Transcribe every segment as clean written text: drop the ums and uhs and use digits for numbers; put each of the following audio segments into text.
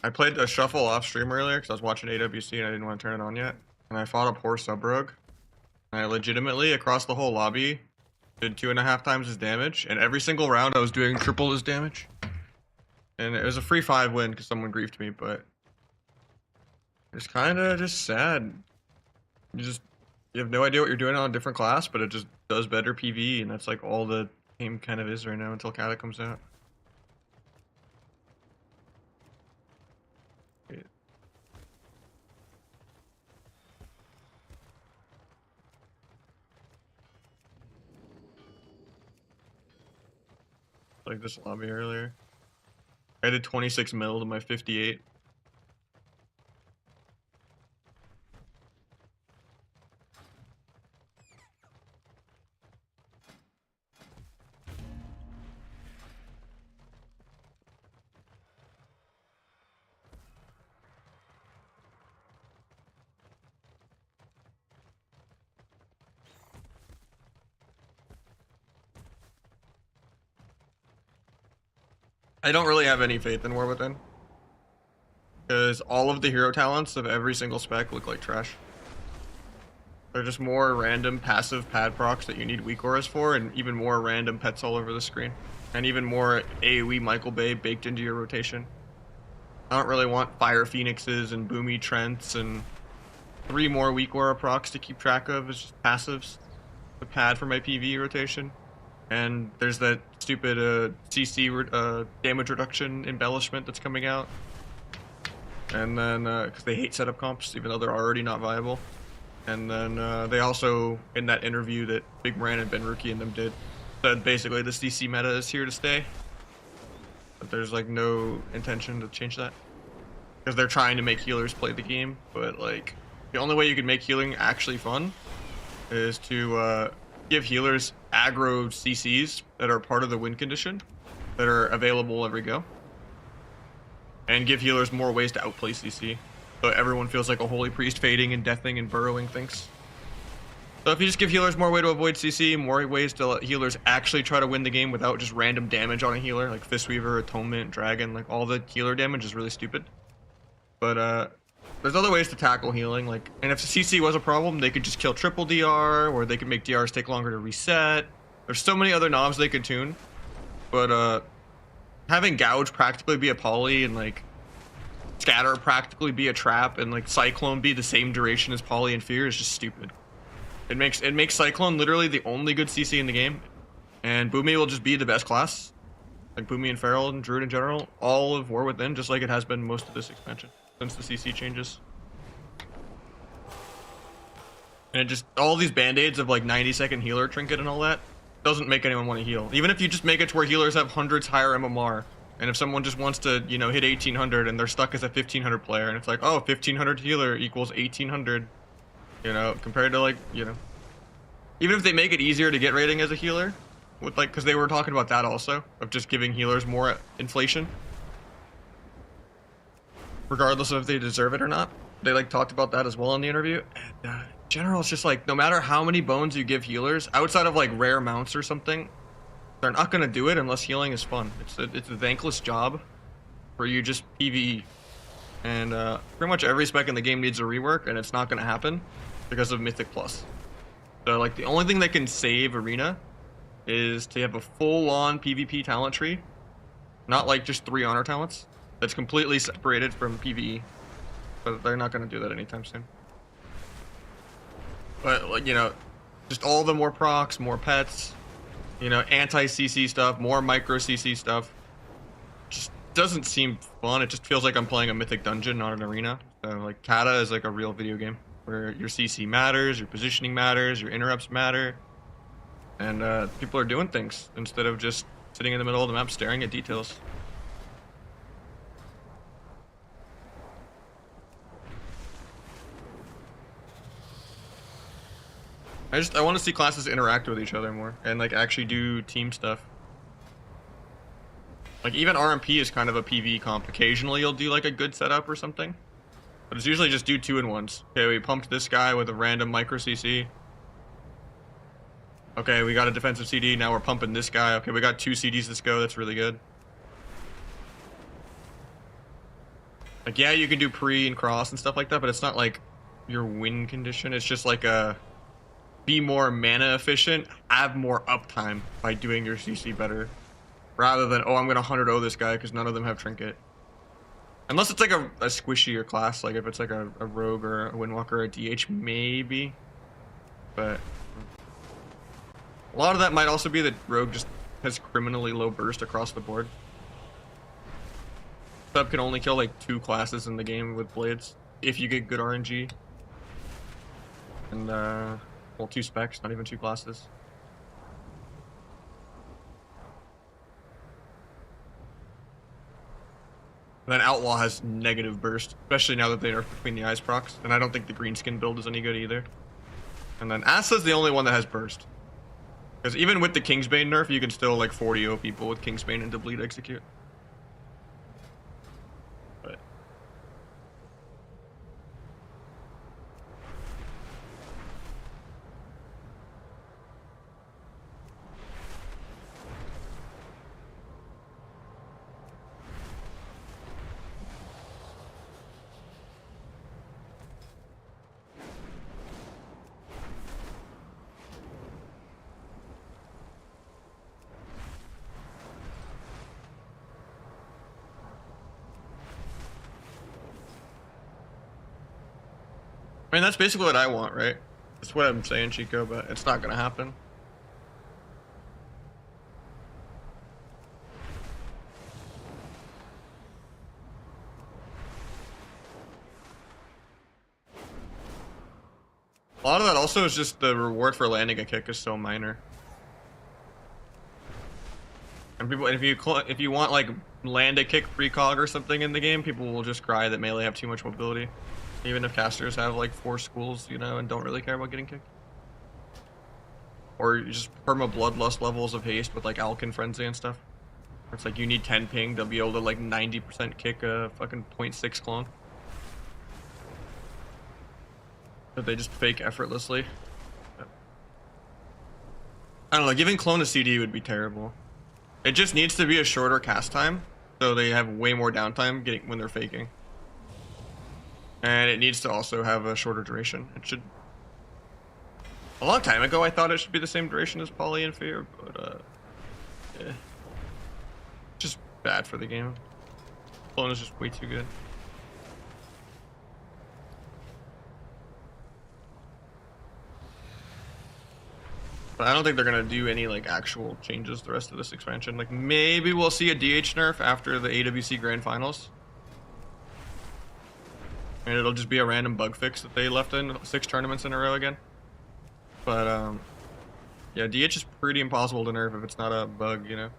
I played a shuffle off stream earlier because I was watching AWC and I didn't want to turn it on yet. And I fought a poor sub rogue. And I legitimately, across the whole lobby, did 2.5 times his damage. And every single round I was doing triple his damage. And it was a free 5 win because someone griefed me, but it's kind of just sad. You have no idea what you're doing on a different class, but it just does better PvE, and that's like all the game kind of is right now until Kata comes out. Like this lobby earlier. I did 26 mil to my 58. I don't really have any faith in War Within. Because all of the hero talents of every single spec look like trash. They're just more random passive pad procs that you need weak auras for, and even more random pets all over the screen. And even more AoE Michael Bay baked into your rotation. I don't really want Fire Phoenixes and Boomy Trents and 3 more weak aura procs to keep track of as just passives. The pad for my PvE rotation. And there's that stupid CC damage reduction embellishment that's coming out. And then, because they hate setup comps, even though they're already not viable. And then they also, in that interview that Big Moran and Ben Rookie and them did, said basically the CC meta is here to stay. But there's like no intention to change that. Because they're trying to make healers play the game, but like, the only way you can make healing actually fun is to give healers aggro CCs that are part of the win condition, that are available every go. And give healers more ways to outplay CC. So everyone feels like a holy priest fading and deathing and burrowing things. So if you just give healers more way to avoid CC, more ways to let healers actually try to win the game without just random damage on a healer, like Fistweaver, Atonement, Dragon, like all the healer damage is really stupid. But there's other ways to tackle healing, like, and if CC was a problem, they could just kill triple DR, or they could make DRs take longer to reset. There's so many other knobs they could tune. But having Gouge practically be a poly and like Scatter practically be a trap and like Cyclone be the same duration as Poly and Fear is just stupid. It makes Cyclone literally the only good CC in the game, and Boomy will just be the best class. Like Boomy and Feral and Druid in general, all of War Within, just like it has been most of this expansion since the CC changes. And it just, all these band-aids of like 90-second healer trinket and all that doesn't make anyone want to heal. Even if you just make it to where healers have hundreds higher MMR, and if someone just wants to, you know, hit 1800 and they're stuck as a 1500 player, and it's like, oh, 1500 healer equals 1800, you know, compared to like, you know, even if they make it easier to get rating as a healer, with like, because they were talking about that also, of just giving healers more inflation, regardless of if they deserve it or not. They like talked about that as well in the interview. And in general, it's just like, no matter how many bones you give healers, outside of like rare mounts or something, they're not going to do it unless healing is fun. It's a thankless job for you just PvE. And pretty much every spec in the game needs a rework, and it's not going to happen because of Mythic Plus. So like the only thing that can save Arena is to have a full-on PvP talent tree, not like just 3 honor talents, that's completely separated from PvE. But they're not going to do that anytime soon. But like, you know, just all the more procs, more pets, you know, anti-CC stuff, more micro-CC stuff. Just doesn't seem fun. It just feels like I'm playing a Mythic Dungeon, not an arena. So, like, Kata is like a real video game where your CC matters, your positioning matters, your interrupts matter. And people are doing things instead of just sitting in the middle of the map staring at details. I want to see classes interact with each other more and like actually do team stuff. Like even RMP is kind of a PvE comp. Occasionally you'll do like a good setup or something, but it's usually just do 2-in-1s. Okay, we pumped this guy with a random micro CC. Okay, we got a defensive CD. Now we're pumping this guy. Okay, we got 2 CDs. Let's go. That's really good. Like, yeah, you can do pre and cross and stuff like that, but it's not like your win condition. It's just like a be more mana efficient, have more uptime by doing your CC better, rather than, oh, I'm gonna 100-0 this guy because none of them have trinket. Unless it's like a squishier class, like if it's like a rogue or a windwalker or a DH, maybe. But a lot of that might also be that rogue just has criminally low burst across the board. Sub can only kill like 2 classes in the game with blades if you get good RNG. And well, 2 specs, not even 2 classes. And then Outlaw has negative burst, especially now that they are between the eyes procs. And I don't think the greenskin build is any good either. And then Asa's the only one that has burst. Because even with the Kingsbane nerf, you can still like 40-0 people with Kingsbane and Deblete execute. But I mean, that's basically what I want, right? That's what I'm saying, Chico, but it's not gonna happen. A lot of that also is just the reward for landing a kick is so minor. And people, if you want like land a kick precog or something in the game, people will just cry that melee have too much mobility. Even if casters have like 4 schools, you know, and don't really care about getting kicked. Or you just perma bloodlust levels of haste with like Alkin Frenzy and stuff. It's like you need 10 ping to be able to like 90% kick a fucking 0.6 clone. But they just fake effortlessly. I don't know, giving clone a CD would be terrible. It just needs to be a shorter cast time, so they have way more downtime getting when they're faking. And it needs to also have a shorter duration. It should... A long time ago, I thought it should be the same duration as Poly and Fear, but, yeah. Just bad for the game. Clone is just way too good. But I don't think they're gonna do any, like, actual changes the rest of this expansion. Like, maybe we'll see a DH nerf after the AWC Grand Finals. And it'll just be a random bug fix that they left in 6 tournaments in a row again. But, yeah, DH is pretty impossible to nerf if it's not a bug, you know?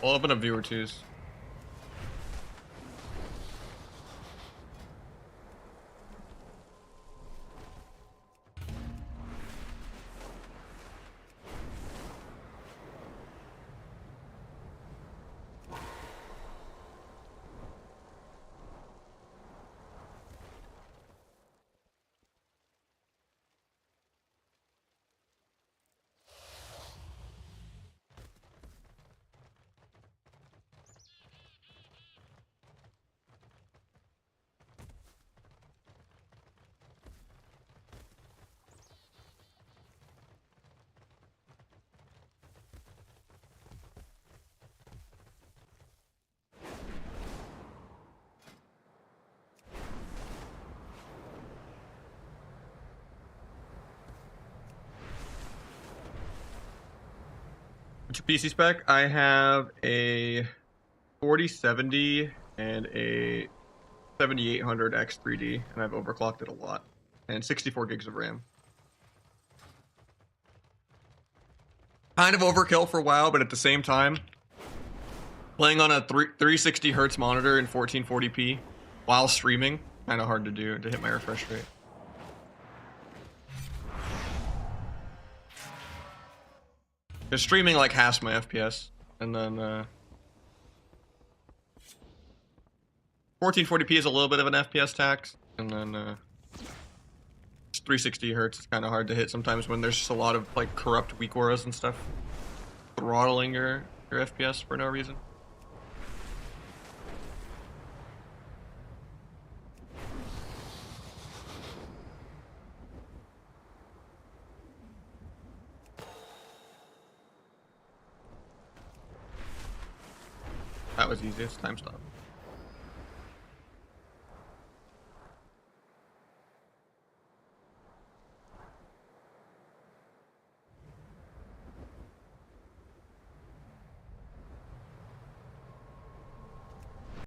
We'll open up viewer twos. What's your PC spec? I have a 4070 and a 7800 X3D, and I've overclocked it a lot. And 64 gigs of RAM. Kind of overkill for WoW, but at the same time, Playing on a 360 hertz monitor in 1440p while streaming, kind of hard to do to hit my refresh rate. Because streaming like halves my FPS, and then 1440p is a little bit of an FPS tax, and then 360 hertz is kind of hard to hit sometimes when there's just a lot of like corrupt weak auras and stuff throttling your FPS for no reason. That was easy. It's time stop.